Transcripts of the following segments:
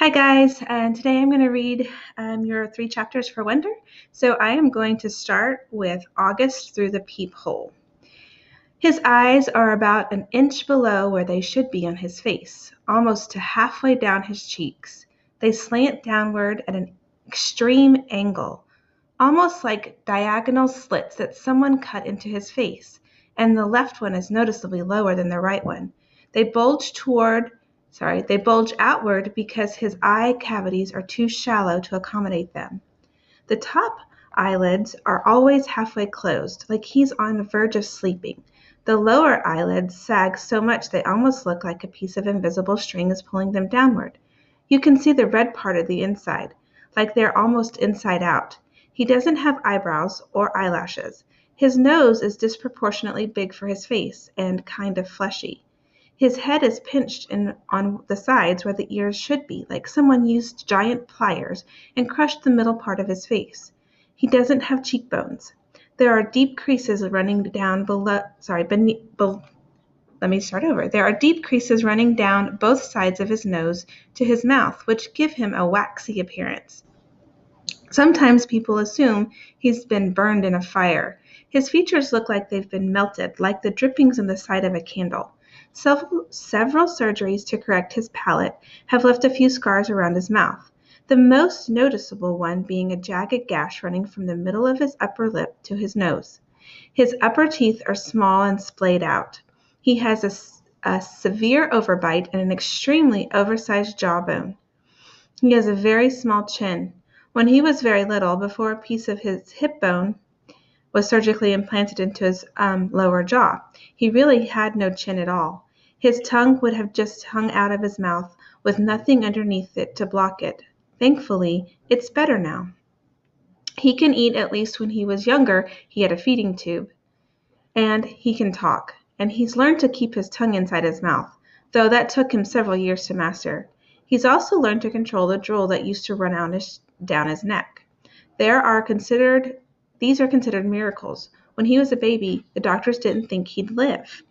Hi guys, and today I'm going to read your 3 chapters for Wonder. So I am going to start with August through the Peephole. His eyes are about an inch below where they should be on his face, almost to halfway down his cheeks. They slant downward at an extreme angle, almost like diagonal slits that someone cut into his face, and the left one is noticeably lower than the right one. They bulge outward because his eye cavities are too shallow to accommodate them. The top eyelids are always halfway closed, like he's on the verge of sleeping. The lower eyelids sag so much they almost look like a piece of invisible string is pulling them downward. You can see the red part of the inside, like they're almost inside out. He doesn't have eyebrows or eyelashes. His nose is disproportionately big for his face and kind of fleshy. His head is pinched in on the sides where the ears should be, like someone used giant pliers and crushed the middle part of his face. He doesn't have cheekbones. There are deep creases running down let me start over. There are deep creases running down both sides of his nose to his mouth, which give him a waxy appearance. Sometimes people assume he's been burned in a fire. His features look like they've been melted, like the drippings on the side of a candle. Several surgeries to correct his palate have left a few scars around his mouth, the most noticeable one being a jagged gash running from the middle of his upper lip to his nose. His upper teeth are small and splayed out. He has a severe overbite and an extremely oversized jawbone. He has a very small chin. When he was very little, before a piece of his hip bone was surgically implanted into his lower jaw, he really had no chin at all. His tongue would have just hung out of his mouth with nothing underneath it to block it. Thankfully, it's better now. He can eat, at least when he was younger, he had a feeding tube. And he can talk. And he's learned to keep his tongue inside his mouth, though that took him several years to master. He's also learned to control the drool that used to run down his neck. These are considered miracles. When he was a baby, the doctors didn't think he'd live.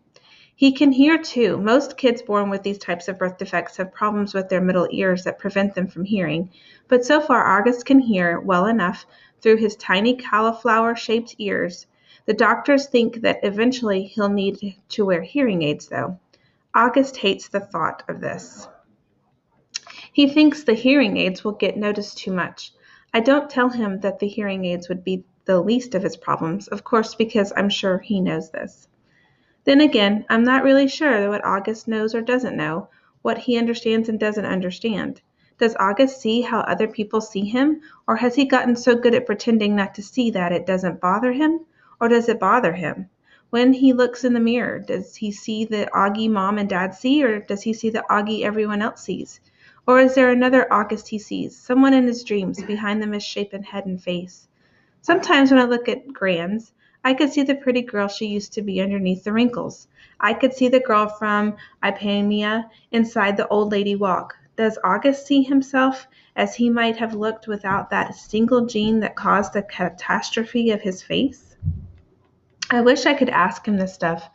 He can hear too. Most kids born with these types of birth defects have problems with their middle ears that prevent them from hearing, but so far August can hear well enough through his tiny cauliflower-shaped ears. The doctors think that eventually he'll need to wear hearing aids, though. August hates the thought of this. He thinks the hearing aids will get noticed too much. I don't tell him that the hearing aids would be the least of his problems, of course, because I'm sure he knows this. Then again, I'm not really sure what August knows or doesn't know, what he understands and doesn't understand. Does August see how other people see him, or has he gotten so good at pretending not to see that it doesn't bother him, or does it bother him? When he looks in the mirror, does he see the Augie mom and dad see, or does he see the Augie everyone else sees? Or is there another August he sees, someone in his dreams behind the misshapen head and face? Sometimes when I look at Gran's, I could see the pretty girl she used to be underneath the wrinkles. I could see the girl from Ipanema inside the old lady walk. Does August see himself as he might have looked without that single gene that caused the catastrophe of his face? I wish I could ask him this stuff.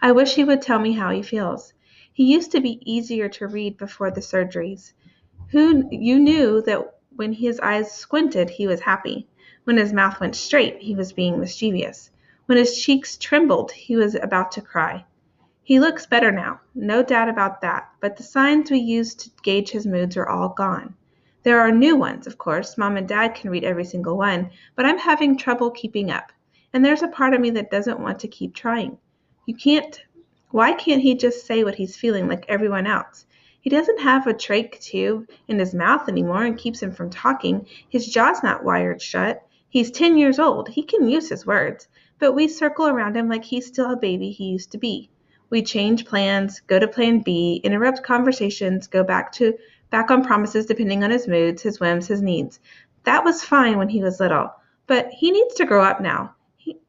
I wish he would tell me how he feels. He used to be easier to read before the surgeries. You knew that when his eyes squinted, he was happy. When his mouth went straight, he was being mischievous. When his cheeks trembled, he was about to cry. He looks better now, no doubt about that, but the signs we used to gauge his moods are all gone. There are new ones, of course. Mom and Dad can read every single one, but I'm having trouble keeping up. And there's a part of me that doesn't want to keep trying. Why can't he just say what he's feeling like everyone else? He doesn't have a trach tube in his mouth anymore and keeps him from talking. His jaw's not wired shut. He's 10 years old. He can use his words, but we circle around him like he's still a baby he used to be. We change plans, go to plan B, interrupt conversations, go back on promises depending on his moods, his whims, his needs. That was fine when he was little, but he needs to grow up now.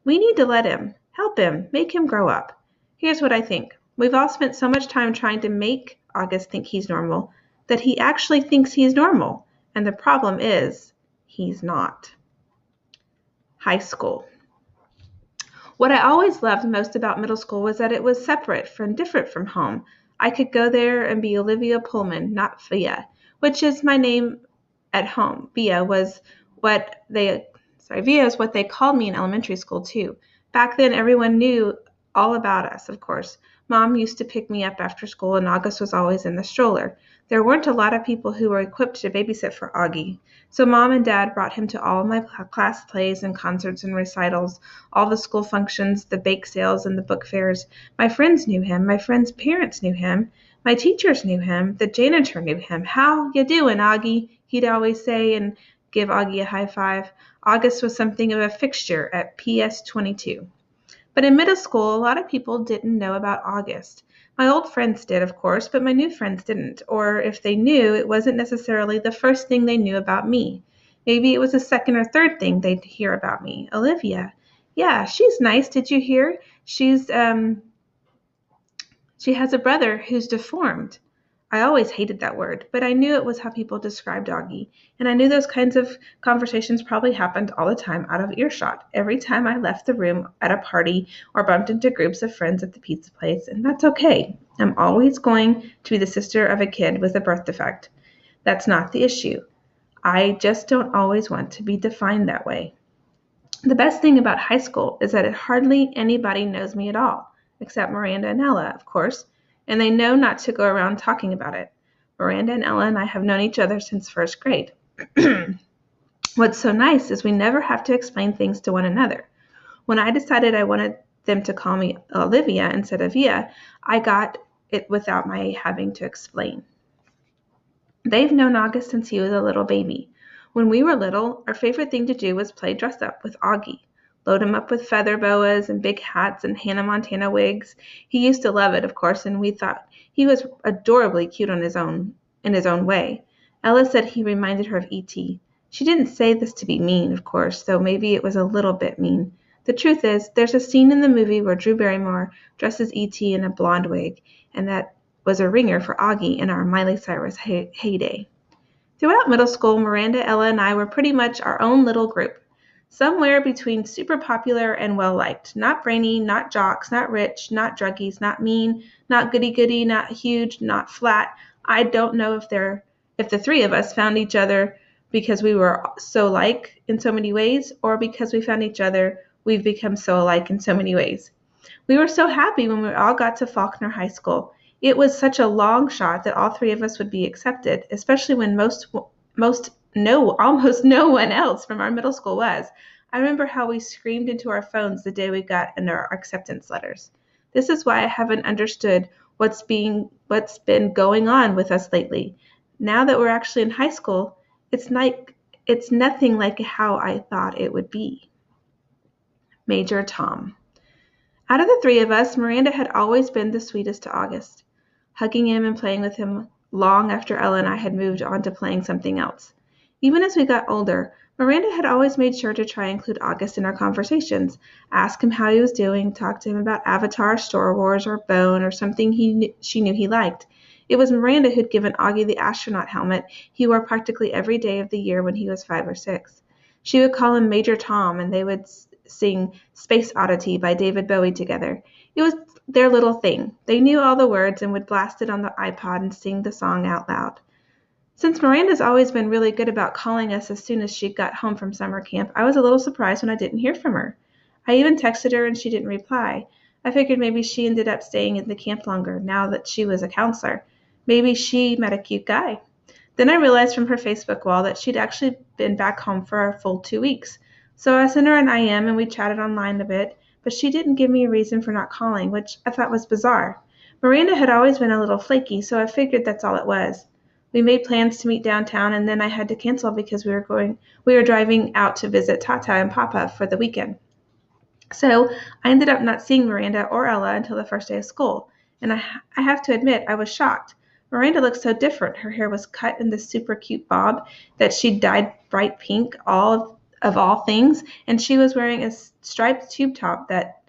We need to help him, make him grow up. Here's what I think. We've all spent so much time trying to make August think he's normal that he actually thinks he's normal, and the problem is he's not. High school. What I always loved most about middle school was that it was separate and different from home. I could go there and be Olivia Pullman, not Fia. which is my name at home. Via is what they called me in elementary school too. Back then, everyone knew all about us, of course. Mom used to pick me up after school, and August was always in the stroller. There weren't a lot of people who were equipped to babysit for Augie, so Mom and Dad brought him to all my class plays and concerts and recitals, all the school functions, the bake sales, and the book fairs. My friends knew him. My friends' parents knew him. My teachers knew him. The janitor knew him. "How you doing, Augie?" he'd always say, and give Augie a high five. August was something of a fixture at PS 22. But in middle school, a lot of people didn't know about August. My old friends did, of course, but my new friends didn't. Or if they knew, it wasn't necessarily the first thing they knew about me. Maybe it was the second or third thing they'd hear about me. "Olivia. Yeah, she's nice. Did you hear? She has a brother who's deformed." I always hated that word, but I knew it was how people described Augie, and I knew those kinds of conversations probably happened all the time out of earshot, every time I left the room at a party or bumped into groups of friends at the pizza place, and that's okay. I'm always going to be the sister of a kid with a birth defect. That's not the issue. I just don't always want to be defined that way. The best thing about high school is that hardly anybody knows me at all, except Miranda and Ella, of course, and they know not to go around talking about it. Miranda and Ella and I have known each other since first grade. What's so nice is we never have to explain things to one another. When I decided I wanted them to call me Olivia instead of Via, I got it without my having to explain. They've known August since he was a little baby. When we were little, our favorite thing to do was play dress up with Augie. Load him up with feather boas and big hats and Hannah Montana wigs. He used to love it, of course, and we thought he was adorably cute in his own way. Ella said he reminded her of E.T. She didn't say this to be mean, of course, though maybe it was a little bit mean. The truth is, there's a scene in the movie where Drew Barrymore dresses E.T. in a blonde wig, and that was a ringer for Augie in our Miley Cyrus heyday. Throughout middle school, Miranda, Ella, and I were pretty much our own little group. Somewhere between super popular and well-liked. Not brainy, not jocks, not rich, not druggies, not mean, not goody-goody, not huge, not flat. I don't know if the three of us found each other because we were so alike in so many ways, or because we found each other, we've become so alike in so many ways. We were so happy when we all got to Faulkner High School. It was such a long shot that all three of us would be accepted, especially when almost no one else from our middle school was. I remember how we screamed into our phones the day we got in our acceptance letters. This is why I haven't understood what's been going on with us lately. Now that we're actually in high school, it's nothing like how I thought it would be. Major Tom. Out of the three of us, Miranda had always been the sweetest to August, hugging him and playing with him long after Ella and I had moved on to playing something else. Even as we got older, Miranda had always made sure to try and include August in our conversations, ask him how he was doing, talk to him about Avatar, Star Wars, or Bone, or something she knew he liked. It was Miranda who'd given Augie the astronaut helmet he wore practically every day of the year when he was 5 or 6. She would call him Major Tom, and they would sing Space Oddity by David Bowie together. It was their little thing. They knew all the words and would blast it on the iPod and sing the song out loud. Since Miranda's always been really good about calling us as soon as she got home from summer camp, I was a little surprised when I didn't hear from her. I even texted her and she didn't reply. I figured maybe she ended up staying in the camp longer now that she was a counselor. Maybe she met a cute guy. Then I realized from her Facebook wall that she'd actually been back home for a full 2 weeks. So I sent her an IM and we chatted online a bit, but she didn't give me a reason for not calling, which I thought was bizarre. Miranda had always been a little flaky, so I figured that's all it was. We made plans to meet downtown, and then I had to cancel because we were driving out to visit Tata and Papa for the weekend. So I ended up not seeing Miranda or Ella until the first day of school, and I have to admit I was shocked. Miranda looked so different. Her hair was cut in this super cute bob that she dyed bright pink, of all things, and she was wearing a striped tube top that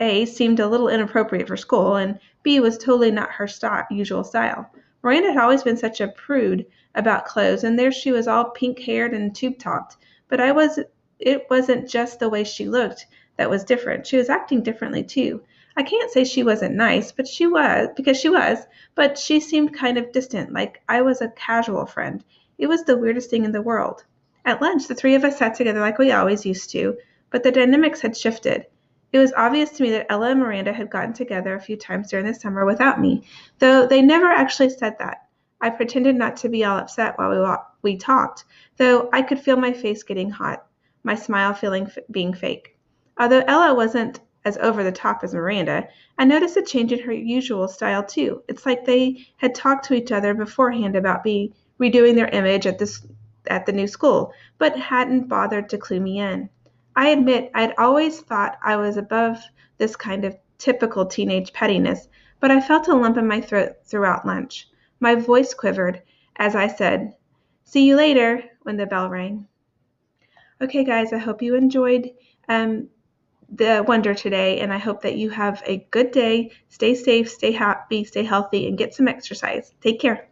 A, seemed a little inappropriate for school, and B, was totally not her usual style. Miranda had always been such a prude about clothes, and there she was all pink-haired and tube-topped. But it wasn't just the way she looked that was different. She was acting differently, too. I can't say she wasn't nice, because she was, but she seemed kind of distant, like I was a casual friend. It was the weirdest thing in the world. At lunch, the three of us sat together like we always used to, but the dynamics had shifted. It was obvious to me that Ella and Miranda had gotten together a few times during the summer without me, though they never actually said that. I pretended not to be all upset while we talked, though I could feel my face getting hot, my smile being fake. Although Ella wasn't as over the top as Miranda, I noticed a change in her usual style too. It's like they had talked to each other beforehand about redoing their image at the new school, but hadn't bothered to clue me in. I admit I'd always thought I was above this kind of typical teenage pettiness, but I felt a lump in my throat throughout lunch. My voice quivered as I said, "See you later," when the bell rang. Okay, guys, I hope you enjoyed the wonder today, and I hope that you have a good day. Stay safe, stay happy, stay healthy, and get some exercise. Take care.